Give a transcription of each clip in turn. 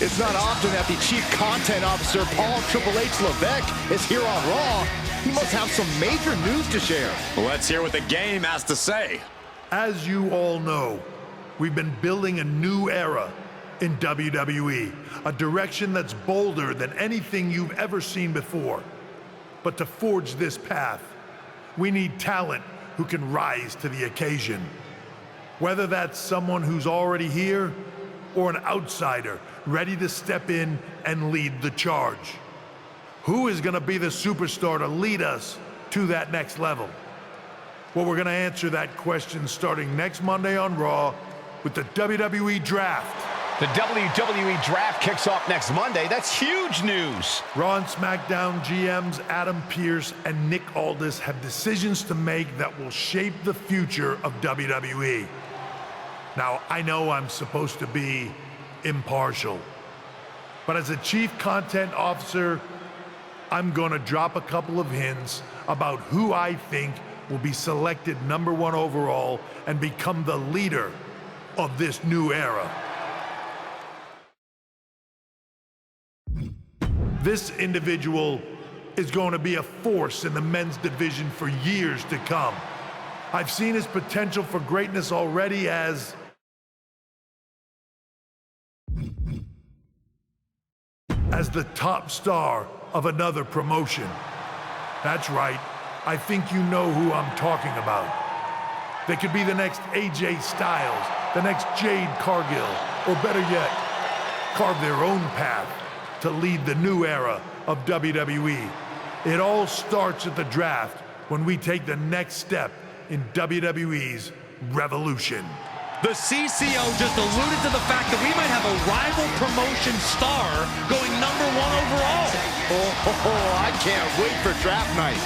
It's not often that the Chief Content Officer, Paul Triple H Levesque, is here on Raw. He must have some major news to share. Let's hear what the game has to say. As you all know, we've been building a new era in WWE, a direction that's bolder than anything you've ever seen before. But to forge this path, we need talent who can rise to the occasion. Whether that's someone who's already here or an outsider ready to step in and lead the charge. Who is going to be the superstar to lead us to that next level? Well, we're going to answer that question starting next Monday on Raw with the WWE Draft. The WWE Draft kicks off next Monday. That's huge news. Raw and SmackDown GMs Adam Pearce and Nick Aldis have decisions to make that will shape the future of WWE. Now, I know I'm supposed to be impartial, but as a Chief Content Officer, I'm going to drop a couple of hints about who I think will be selected #1 overall and become the leader of this new era. This individual is going to be a force in the men's division for years to come. I've seen his potential for greatness already as the top star of another promotion. That's right, I think you know who I'm talking about. They could be the next AJ Styles, the next Jade Cargill, or better yet, carve their own path to lead the new era of WWE. It all starts at the draft when we take the next step in WWE's revolution. The CCO just alluded to the fact that we might have a rival promotion star going #1 overall. Oh, I can't wait for draft night.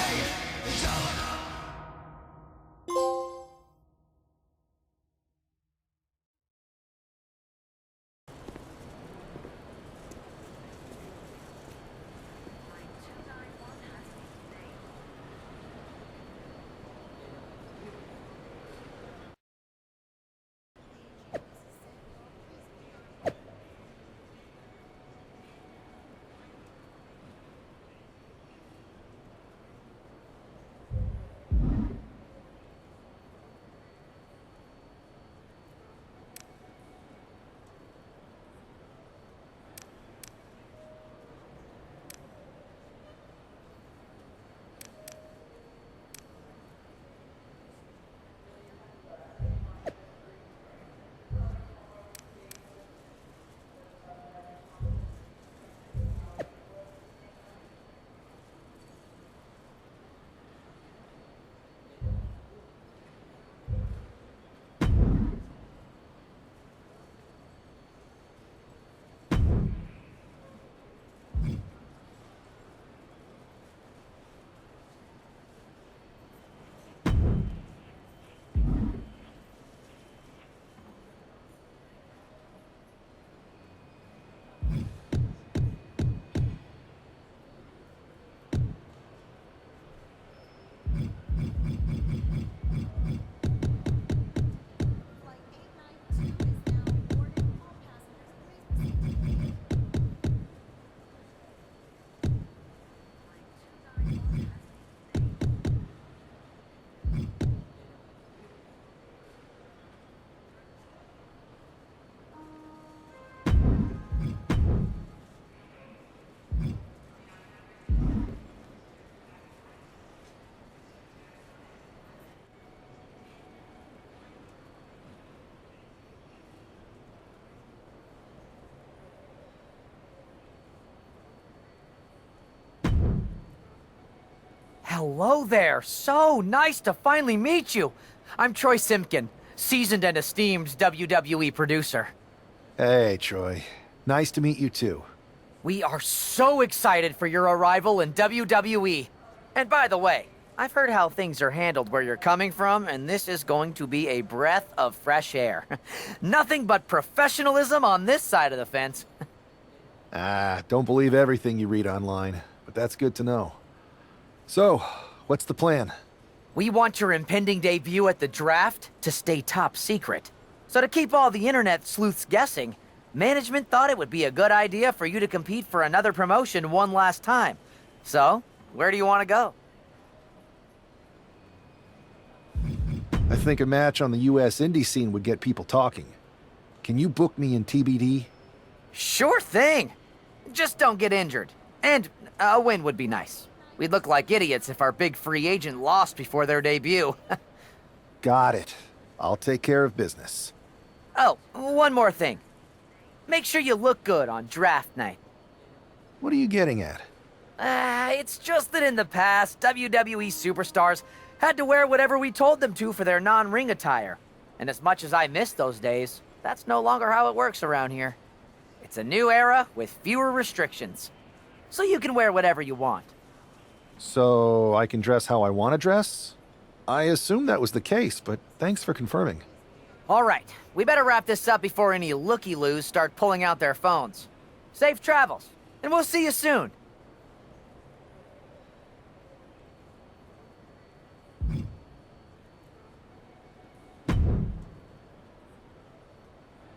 Hello there. So nice to finally meet you. I'm Troy Simpkin, seasoned and esteemed WWE producer. Hey, Troy. Nice to meet you too. We are so excited for your arrival in WWE. And by the way, I've heard how things are handled where you're coming from, and this is going to be a breath of fresh air. Nothing but professionalism on this side of the fence. Don't believe everything you read online, but that's good to know. So, what's the plan? We want your impending debut at the draft to stay top secret. So to keep all the internet sleuths guessing, management thought it would be a good idea for you to compete for another promotion one last time. So, where do you want to go? I think a match on the US indie scene would get people talking. Can you book me in TBD? Sure thing! Just don't get injured. And a win would be nice. We'd look like idiots if our big free agent lost before their debut. Got it. I'll take care of business. Oh, one more thing. Make sure you look good on draft night. What are you getting at? It's just that in the past, WWE superstars had to wear whatever we told them to for their non-ring attire. And as much as I miss those days, that's no longer how it works around here. It's a new era with fewer restrictions. So you can wear whatever you want. So I can dress how I want to dress? I assumed that was the case, but thanks for confirming. All right, we better wrap this up before any looky-loos start pulling out their phones. Safe travels, and we'll see you soon.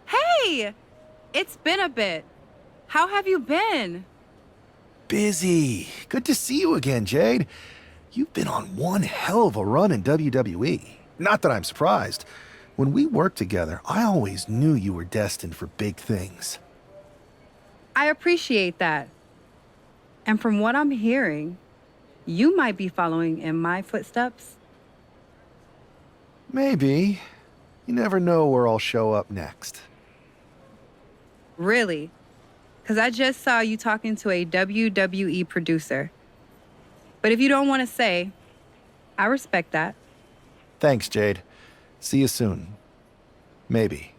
Hey! It's been a bit. How have you been? Busy. Good to see you again, Jade. You've been on one hell of a run in WWE. Not that I'm surprised. When we worked together, I always knew you were destined for big things. I appreciate that. And from what I'm hearing, you might be following in my footsteps. Maybe. You never know where I'll show up next. Really? Because I just saw you talking to a WWE producer. But if you don't want to say, I respect that. Thanks, Jade. See you soon. Maybe.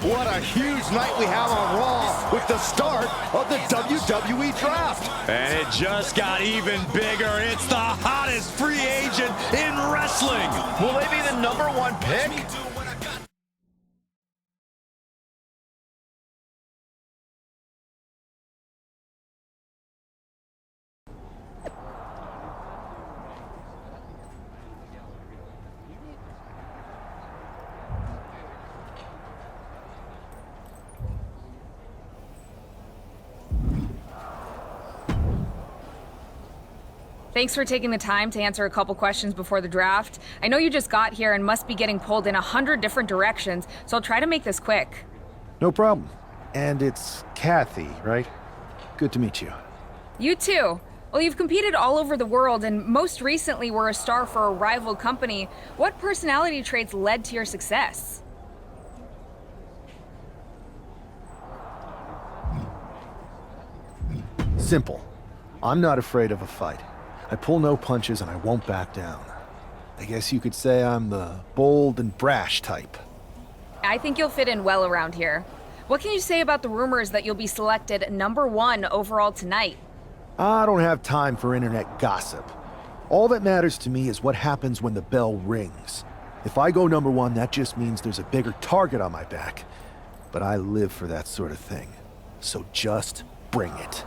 What a huge night we have on Raw with the start of the WWE Draft. And it just got even bigger. It's the hottest free agent in wrestling. Will they be the #1 pick? Thanks for taking the time to answer a couple questions before the draft. I know you just got here and must be getting pulled in 100 different directions, so I'll try to make this quick. No problem. And it's Kathy, right? Good to meet you. You too. Well, you've competed all over the world and most recently were a star for a rival company. What personality traits led to your success? Simple. I'm not afraid of a fight. I pull no punches and I won't back down. I guess you could say I'm the bold and brash type. I think you'll fit in well around here. What can you say about the rumors that you'll be selected #1 overall tonight? I don't have time for internet gossip. All that matters to me is what happens when the bell rings. If I go #1, that just means there's a bigger target on my back. But I live for that sort of thing. So just bring it.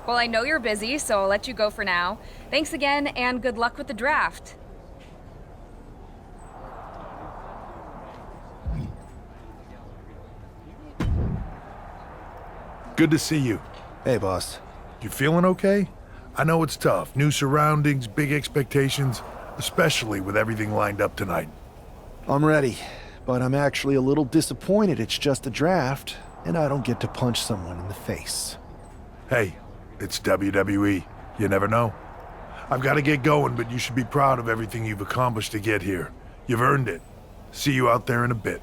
Well, I know you're busy, so I'll let you go for now. Thanks again, and good luck with the draft. Good to see you. Hey, boss. You feeling okay? I know it's tough. New surroundings, big expectations, especially with everything lined up tonight. I'm ready, but I'm actually a little disappointed it's just a draft, and I don't get to punch someone in the face. Hey, it's WWE. You never know. I've got to get going, but you should be proud of everything you've accomplished to get here. You've earned it. See you out there in a bit.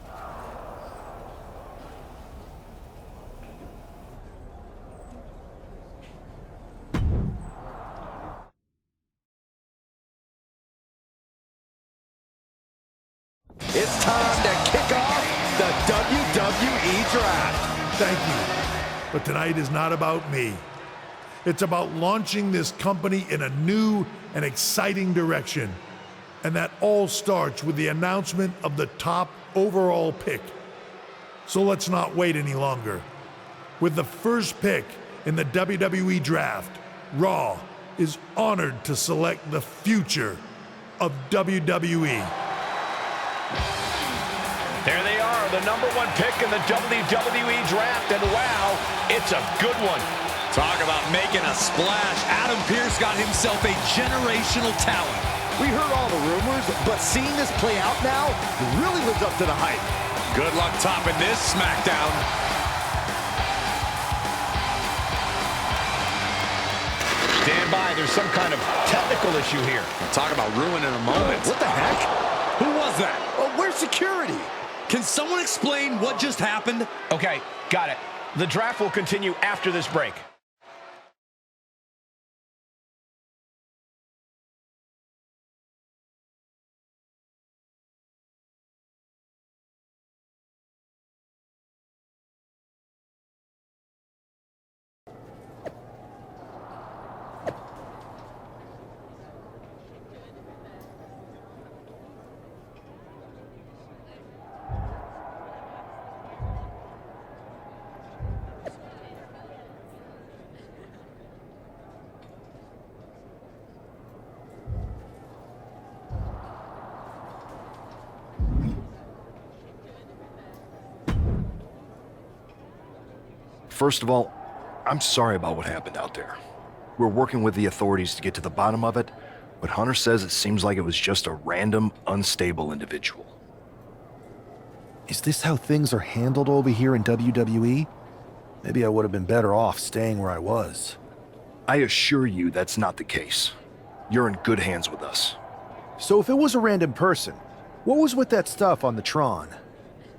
It's time to kick off the WWE Draft. Thank you. But tonight is not about me. It's about launching this company in a new and exciting direction. And that all starts with the announcement of the top overall pick. So let's not wait any longer. With the first pick in the WWE Draft, Raw is honored to select the future of WWE. There they are, the #1 pick in the WWE Draft, and wow, it's a good one. Talk about making a splash. Adam Pearce got himself a generational talent. We heard all the rumors, but seeing this play out now really lives up to the hype. Good luck topping this SmackDown. Stand by, there's some kind of technical issue here. Talk about ruining a moment. What the heck? Who was that? Oh, where's security? Can someone explain what just happened? Okay, got it. The draft will continue after this break. First of all, I'm sorry about what happened out there. We're working with the authorities to get to the bottom of it, but Hunter says it seems like it was just a random, unstable individual. Is this how things are handled over here in WWE? Maybe I would have been better off staying where I was. I assure you that's not the case. You're in good hands with us. So if it was a random person, what was with that stuff on the Tron?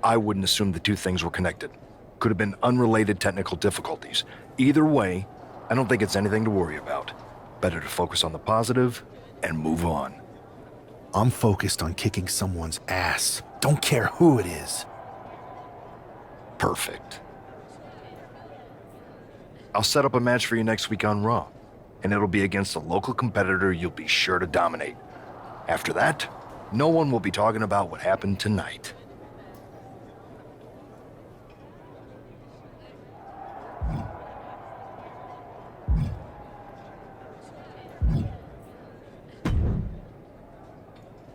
I wouldn't assume the two things were connected. Could have been unrelated technical difficulties. Either way, I don't think it's anything to worry about. Better to focus on the positive and move on. I'm focused on kicking someone's ass. Don't care who it is. Perfect. I'll set up a match for you next week on Raw, and it'll be against a local competitor you'll be sure to dominate. After that, no one will be talking about what happened tonight.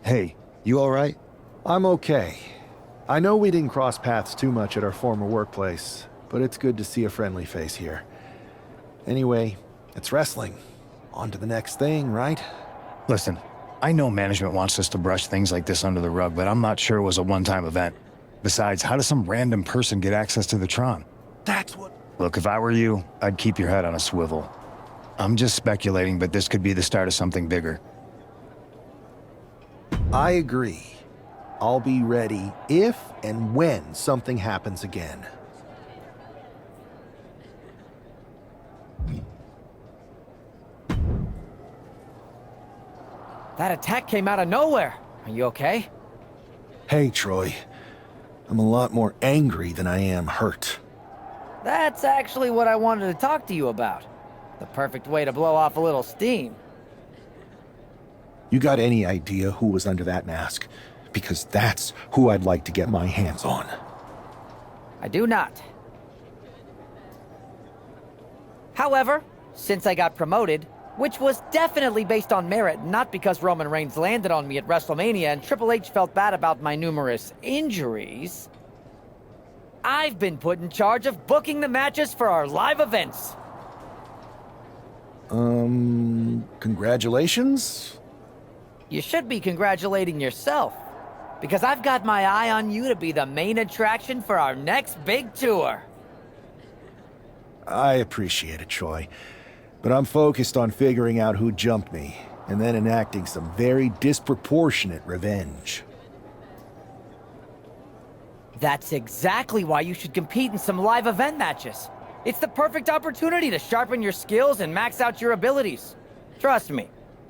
Hey, you all right? I'm okay. I know we didn't cross paths too much at our former workplace, but it's good to see a friendly face here. Anyway, it's wrestling. On to the next thing, right? Listen, I know management wants us to brush things like this under the rug, but I'm not sure it was a one-time event. Besides, how does some random person get access to the Tron? That's what... Look, if I were you, I'd keep your head on a swivel. I'm just speculating, but this could be the start of something bigger. I agree. I'll be ready if and when something happens again. That attack came out of nowhere. Are you okay? Hey, Troy. I'm a lot more angry than I am hurt. That's actually what I wanted to talk to you about. The perfect way to blow off a little steam. You got any idea who was under that mask? Because that's who I'd like to get my hands on. I do not. However, since I got promoted, which was definitely based on merit, not because Roman Reigns landed on me at WrestleMania and Triple H felt bad about my numerous injuries, I've been put in charge of booking the matches for our live events. Congratulations? You should be congratulating yourself, because I've got my eye on you to be the main attraction for our next big tour. I appreciate it, Troy. But I'm focused on figuring out who jumped me, and then enacting some very disproportionate revenge. That's exactly why you should compete in some live event matches. It's the perfect opportunity to sharpen your skills and max out your abilities. Trust me,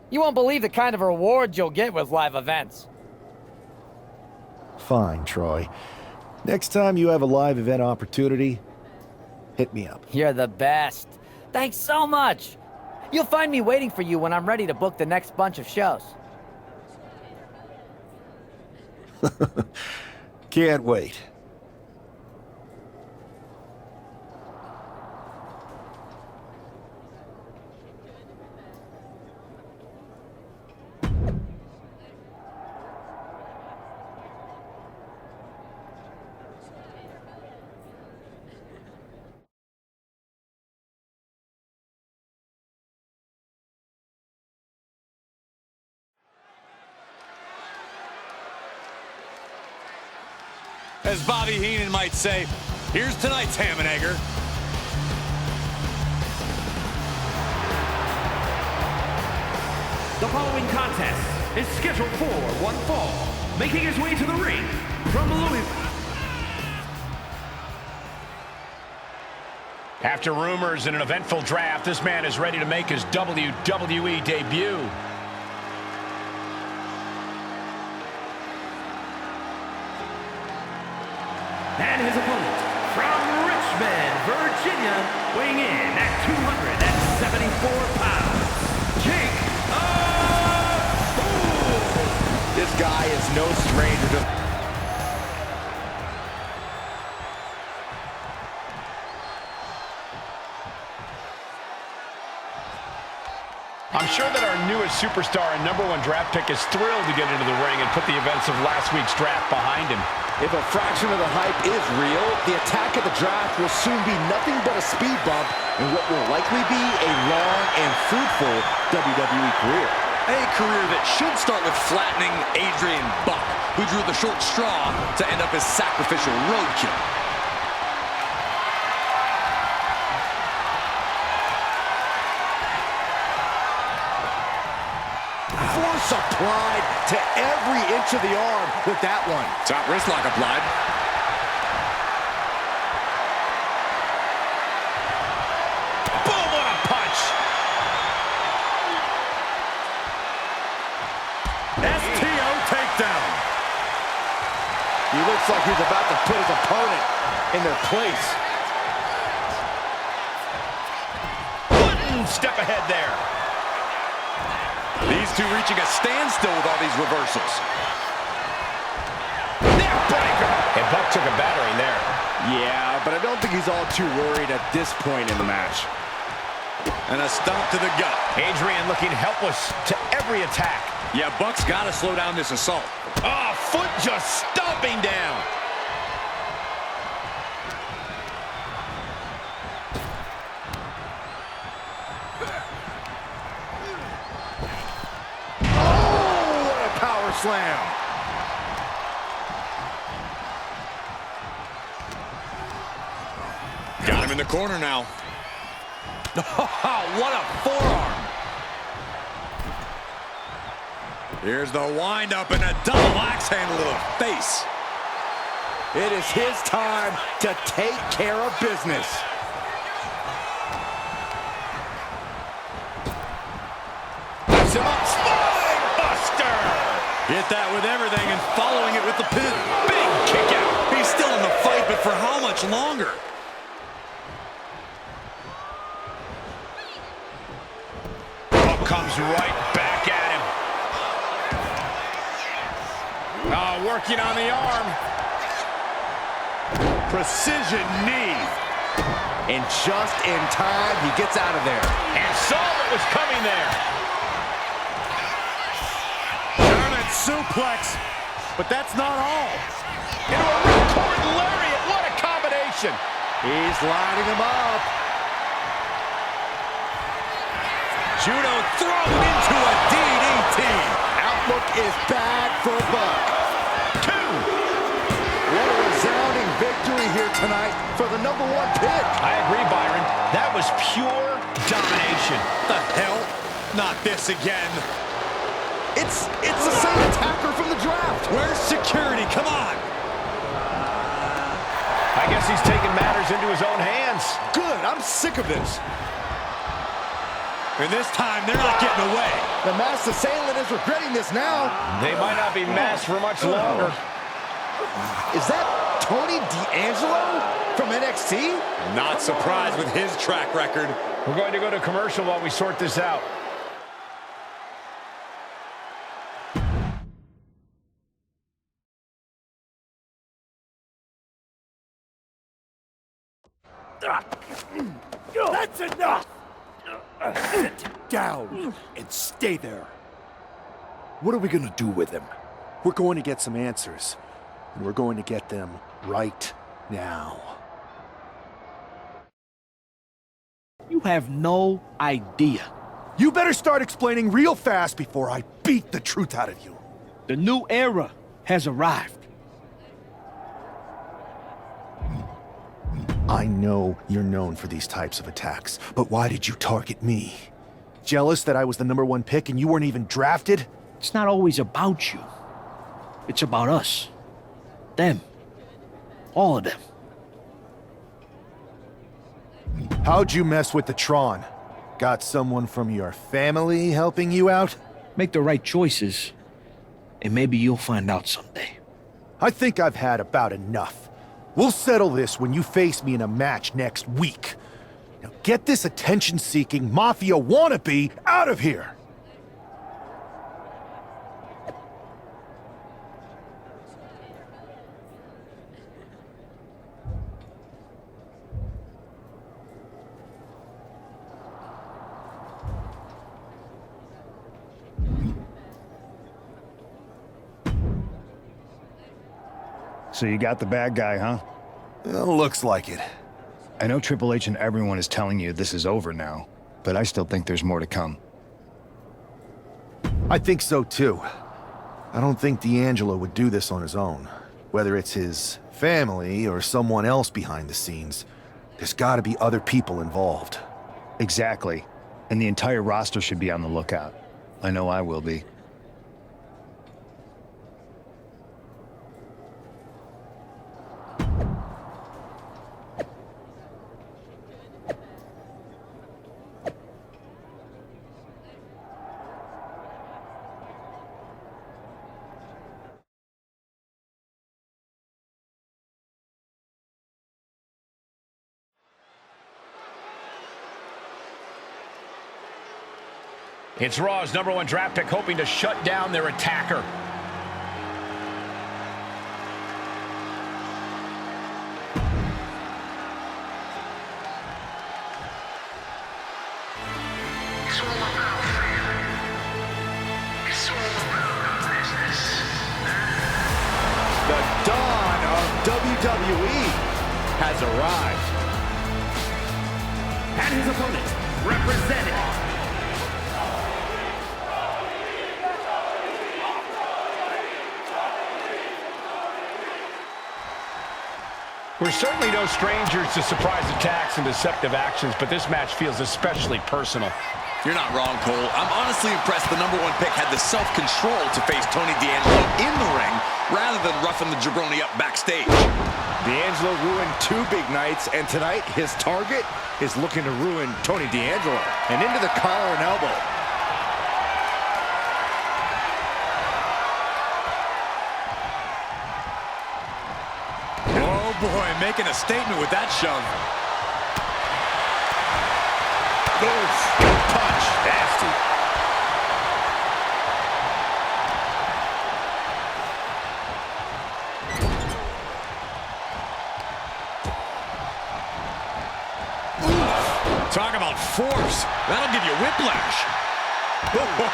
you won't believe the kind of rewards you'll get with live events. Fine, Troy. Next time you have a live event opportunity, hit me up. You're the best. Thanks so much. You'll find me waiting for you when I'm ready to book the next bunch of shows. Can't wait. As Bobby Heenan might say, here's tonight's ham and egger. The following contest is scheduled for one fall. Making his way to the ring from Louisville. After rumors and an eventful draft, this man is ready to make his WWE debut. And his opponent from Richmond, Virginia, weighing in at 274 pounds, Jake This guy is no stranger to... I'm sure that our newest superstar and #1 draft pick is thrilled to get into the ring and put the events of last week's draft behind him. If a fraction of the hype is real, the attack of the draft will soon be nothing but a speed bump in what will likely be a long and fruitful WWE career. A career that should start with flattening Adrian Buck, who drew the short straw to end up as sacrificial roadkill. Force applied to every inch of the arm with that one. Top wrist lock applied. Boom, what a punch! STO takedown. He looks like he's about to put his opponent in their place. One step ahead there. These two reaching a standstill with all these reversals. Neckbreaker. And Buck took a battering there. Yeah, but I don't think he's all too worried at this point in the match. And a stomp to the gut. Adrian looking helpless to every attack. Yeah, Buck's got to slow down this assault. Oh, foot just stomping down. Oh, what a power slam. Got him in the corner now. Oh, what a forearm. Here's the windup and a double axe handle to the face. It is his time to take care of business. That's him up. Spine buster. Hit that with everything and following it with the pin. Big kick out. He's still in the fight, but for how much longer? Buck comes right back at him. Working on the arm. Precision knee. And just in time, he gets out of there. And saw what was coming there. German suplex. But that's not all. Into a ripcord lariat. What a combination. He's lining him up. Judo thrown into a DDT. Outlook is bad for Buck. What a resounding victory here tonight for the #1 pick. I agree, Byron. That was pure domination. The hell? Not this again. It's the same attacker from the draft. Where's security? Come on. I guess he's taking matters into his own hands. Good. I'm sick of this. And this time, they're not getting away. The masked assailant is regretting this now. They might not be masked for much longer. Is that Tony D'Angelo from NXT? Not surprised with his track record. We're going to go to commercial while we sort this out. That's enough! Sit down and stay there. What are we gonna do with him? We're going to get some answers. And we're going to get them right now. You have no idea. You better start explaining real fast before I beat the truth out of you. The new era has arrived. I know you're known for these types of attacks, but why did you target me? Jealous that I was the #1 pick and you weren't even drafted? It's not always about you. It's about us. Them. All of them. How'd you mess with the Tron? Got someone from your family helping you out? Make the right choices, and maybe you'll find out someday. I think I've had about enough. We'll settle this when you face me in a match next week. Now get this attention-seeking mafia wannabe out of here! So you got the bad guy, huh? Well, looks like it. I know Triple H and everyone is telling you this is over now, but I still think there's more to come. I think so too. I don't think D'Angelo would do this on his own. Whether it's his family or someone else behind the scenes, there's gotta be other people involved. Exactly. And the entire roster should be on the lookout. I know I will be. It's Raw's #1 draft pick hoping to shut down their attacker. The dawn of WWE has arrived. And his opponent, representing We're certainly no strangers to surprise attacks and deceptive actions, but this match feels especially personal. You're not wrong, Cole. I'm honestly impressed the #1 pick had the self-control to face Tony D'Angelo in the ring rather than roughing the jabroni up backstage. D'Angelo ruined 2 big nights, and tonight his target is looking to ruin Tony D'Angelo. And into the collar and elbow. Oh boy, making a statement with that shove. Punch. Nasty. Talk about force. That'll give you whiplash.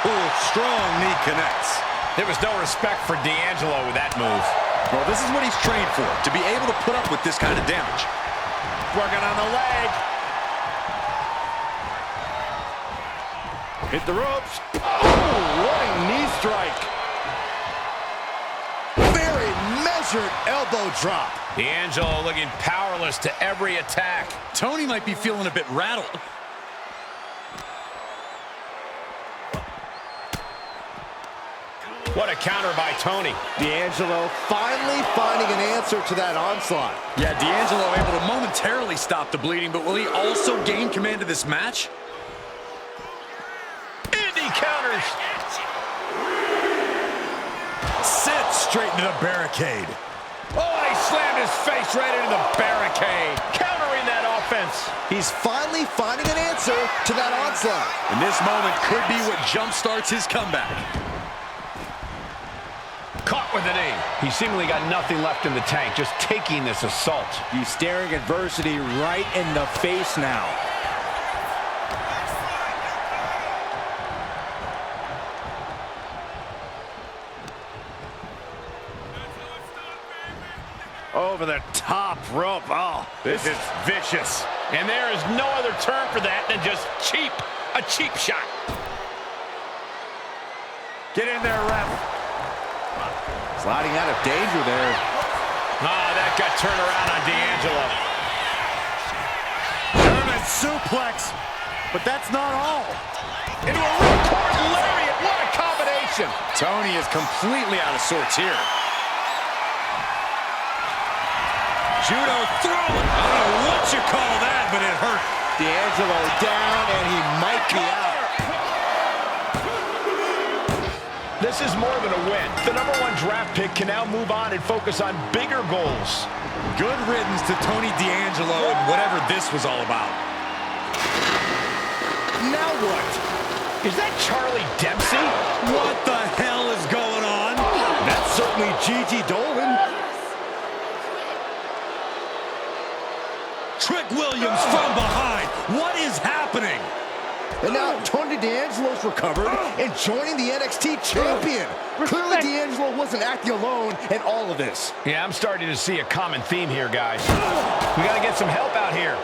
Oh, strong knee connects. There was no respect for D'Angelo with that move. Well, this is what he's trained for, to be able to put up with this kind of damage. Working on the leg. Hit the ropes. Oh, running knee strike. Very measured elbow drop. D'Angelo looking powerless to every attack. Tony might be feeling a bit rattled. What a counter by Tony. D'Angelo finally finding an answer to that onslaught. Yeah, D'Angelo able to momentarily stop the bleeding, but will he also gain command of this match? Indy counters. Sits straight into the barricade. Oh, he slammed his face right into the barricade. Countering that offense. He's finally finding an answer to that onslaught. And this moment could be what jumpstarts his comeback. Caught with a knee. He seemingly got nothing left in the tank, just taking this assault. He's staring adversity right in the face now. Over the top rope. Oh, this is vicious. And there is no other term for that than just cheap. A cheap shot. Get in there, ref. Sliding out of danger there. Ah, that got turned around on D'Angelo. German suplex. But that's not all. Into a ripcord lariat. What a combination. Tony is completely out of sorts here. Judo throw. I don't know what you call that, but it hurt. D'Angelo down, and he might be out. This is more than a win. The #1 draft pick can now move on and focus on bigger goals. Good riddance to Tony D'Angelo and whatever this was all about. Now what? Is that Charlie Dempsey? What the hell is going on? That's certainly Gigi Dolan. Trick Williams from behind. What is happening? And now Tony D'Angelo's recovered and joining the NXT champion. Clearly D'Angelo wasn't acting alone in all of this. Yeah, I'm starting to see a common theme here, guys. We got to get some help out here.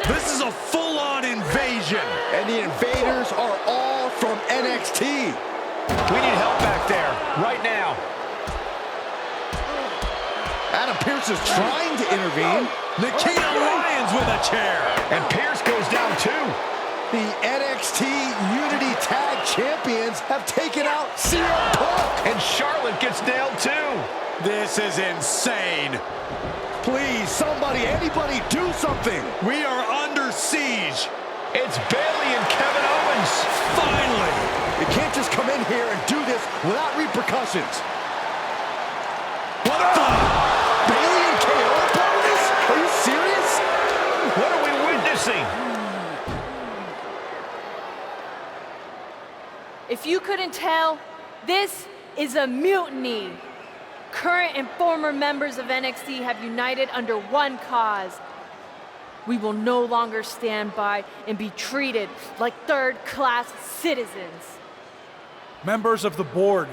This is a full-on invasion. And the invaders are all from NXT. We need help back there, right now. Adam Pearce is trying to intervene. Nikita Lyons with a chair. And Pearce goes down too. The NXT Unity Tag Champions have taken out CM Punk. And Charlotte gets nailed too. This is insane. Please, somebody, anybody, do something. We are under siege. It's Bayley and Kevin Owens. Finally. You can't just come in here and do this without repercussions. What the? Bayley and KO are part of this? Are you serious? What are we witnessing? If you couldn't tell, this is a mutiny. Current and former members of NXT have united under one cause. We will no longer stand by and be treated like third-class citizens. Members of the board,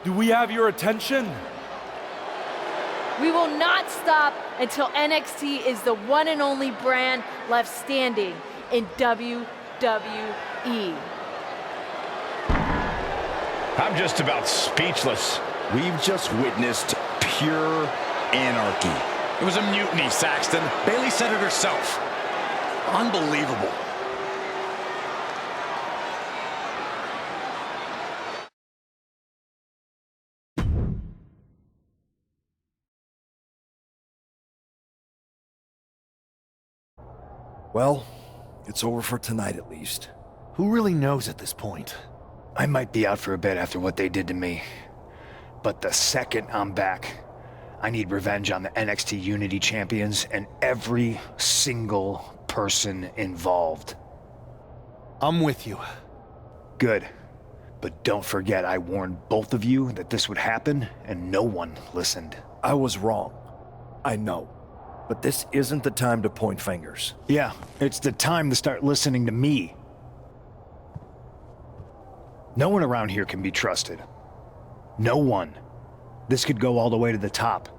do we have your attention? We will not stop until NXT is the one and only brand left standing in WWE. I'm just about speechless. We've just witnessed pure anarchy. It was a mutiny, Saxton. Bayley said it herself. Unbelievable. Well, it's over for tonight at least. Who really knows at this point? I might be out for a bit after what they did to me. But the second I'm back, I need revenge on the NXT Unity Champions and every single person involved. I'm with you. Good. But don't forget I warned both of you that this would happen, and no one listened. I was wrong. I know. But this isn't the time to point fingers. Yeah, it's the time to start listening to me. No one around here can be trusted. No one. This could go all the way to the top.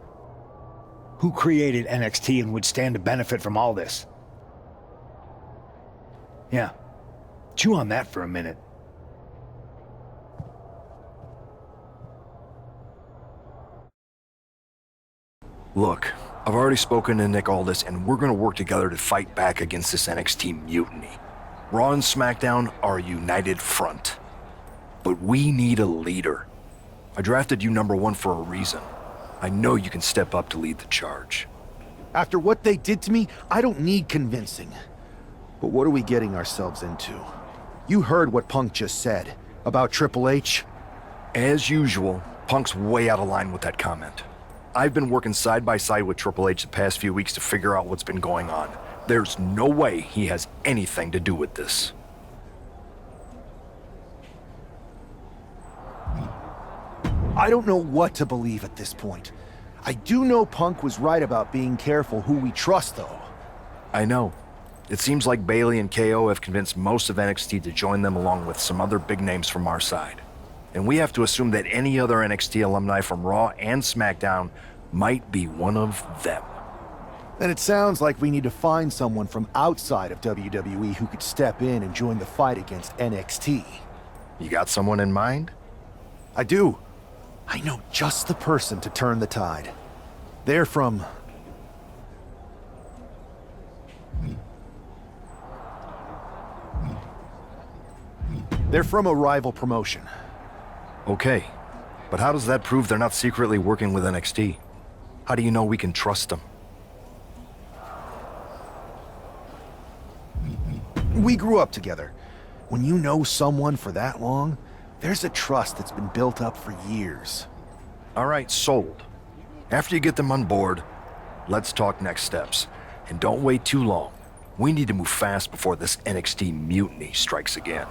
Who created NXT and would stand to benefit from all this? Yeah. Chew on that for a minute. Look, I've already spoken to Nick Aldis, and we're gonna work together to fight back against this NXT mutiny. Raw and SmackDown are a united front. But we need a leader. I drafted you #1 for a reason. I know you can step up to lead the charge. After what they did to me, I don't need convincing. But what are we getting ourselves into? You heard what Punk just said about Triple H. As usual, Punk's way out of line with that comment. I've been working side by side with Triple H the past few weeks to figure out what's been going on. There's no way he has anything to do with this. I don't know what to believe at this point. I do know Punk was right about being careful who we trust, though. I know. It seems like Bayley and KO have convinced most of NXT to join them along with some other big names from our side. And we have to assume that any other NXT alumni from Raw and SmackDown might be one of them. Then it sounds like we need to find someone from outside of WWE who could step in and join the fight against NXT. You got someone in mind? I do. I know just the person to turn the tide. They're from... They're from a rival promotion. Okay, but how does that prove they're not secretly working with NXT? How do you know we can trust them? We grew up together. When you know someone for that long, there's a trust that's been built up for years. All right, sold. After you get them on board, let's talk next steps. And don't wait too long. We need to move fast before this NXT mutiny strikes again.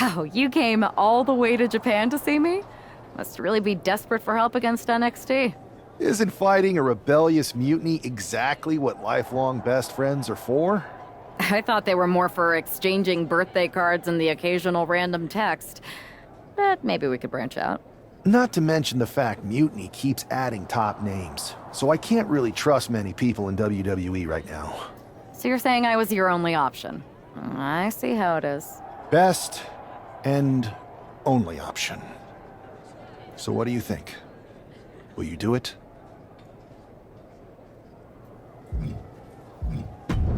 Wow, you came all the way to Japan to see me? Must really be desperate for help against NXT. Isn't fighting a rebellious mutiny exactly what lifelong best friends are for? I thought they were more for exchanging birthday cards and the occasional random text. But maybe we could branch out. Not to mention the fact Mutiny keeps adding top names, so I can't really trust many people in WWE right now. So you're saying I was your only option? I see how it is. Best and only option. So what do you think? Will you do it?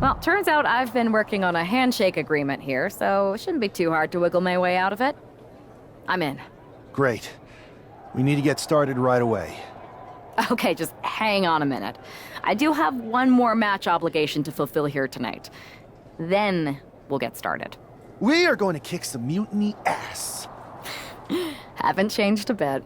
Well, turns out I've been working on a handshake agreement here, so it shouldn't be too hard to wiggle my way out of it. I'm in. Great. We need to get started right away. Okay, just hang on a minute. I do have one more match obligation to fulfill here tonight. Then we'll get started. We are going to kick some Mutiny ass. Haven't changed a bit.